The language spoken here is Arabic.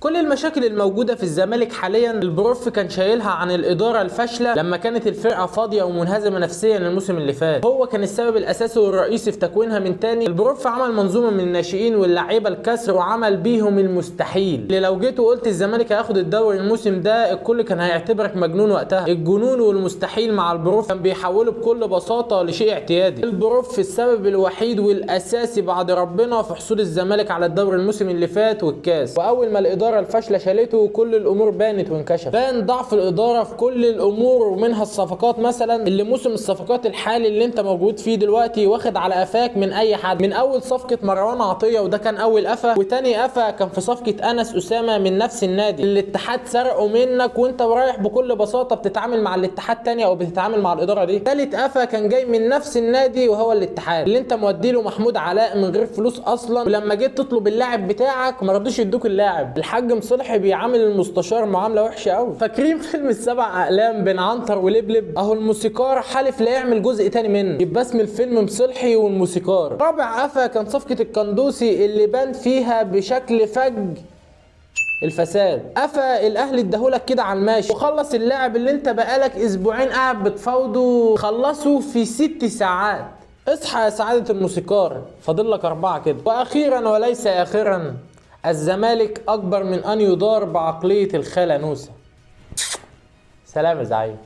كل المشاكل الموجودة في الزمالك حاليا البروف كان شايلها عن الإدارة الفاشلة لما كانت الفرقة فاضية ومنهزمة نفسيا الموسم اللي فات. هو كان السبب الأساسي والرئيسي في تكوينها من تاني. البروف عمل منظومة من الناشئين واللعيبة الكسر وعمل بيهم المستحيل اللي لو جيت وقلت الزمالك هياخد الدوري الموسم ده الكل كان هيعتبرك مجنون وقتها. الجنون والمستحيل مع البروف كان بيحوله بكل بساطة لشيء اعتيادي. البروف السبب الوحيد والأساسي بعد ربنا في حصول الزمالك على الدوري الموسم اللي فات والكاس. وأول ما الإدارة الفاشله شالته كل الامور بانت وانكشفت. بان ضعف الاداره في كل الامور ومنها الصفقات مثلا اللي موسم الصفقات الحالي اللي انت موجود فيه دلوقتي واخد على قفاك من اي حد. من اول صفقه مروان عطيه وده كان اول قفا، وتاني قفا كان في صفقه انس اسامه من نفس النادي. الاتحاد سرقه منك وانت رايح بكل بساطه بتتعامل مع الاتحاد تاني او بتتعامل مع الاداره دي. تالت قفا كان جاي من نفس النادي وهو الاتحاد اللي انت مودي له محمود علاء من غير فلوس اصلا، ولما جيت تطلب اللاعب بتاعك ما رضوش يدوك اللاعب. الحاج مصلحي بيعامل المستشار معامله وحشه قوي. فاكرين فيلم السبع اقلام بين عنتر ولبلب؟ اهو الموسيقار حالف لا يعمل جزء تاني منه، يبقى اسم الفيلم مصلحي والموسيقار. رابع قفا كان صفقه القندوسي اللي بان فيها بشكل فج الفساد. قفا الاهلي اداهولك كده على الماشي وخلص اللاعب اللي انت بقالك اسبوعين قاعد بتفاوضه خلصه في 6 ساعات. اصحى يا سعاده الموسيقار، فاضل لك 4 كده. واخيرا وليس اخرا، الزمالك اكبر من ان يدار بعقليه الخالة نوسة. سلام يا زعيم.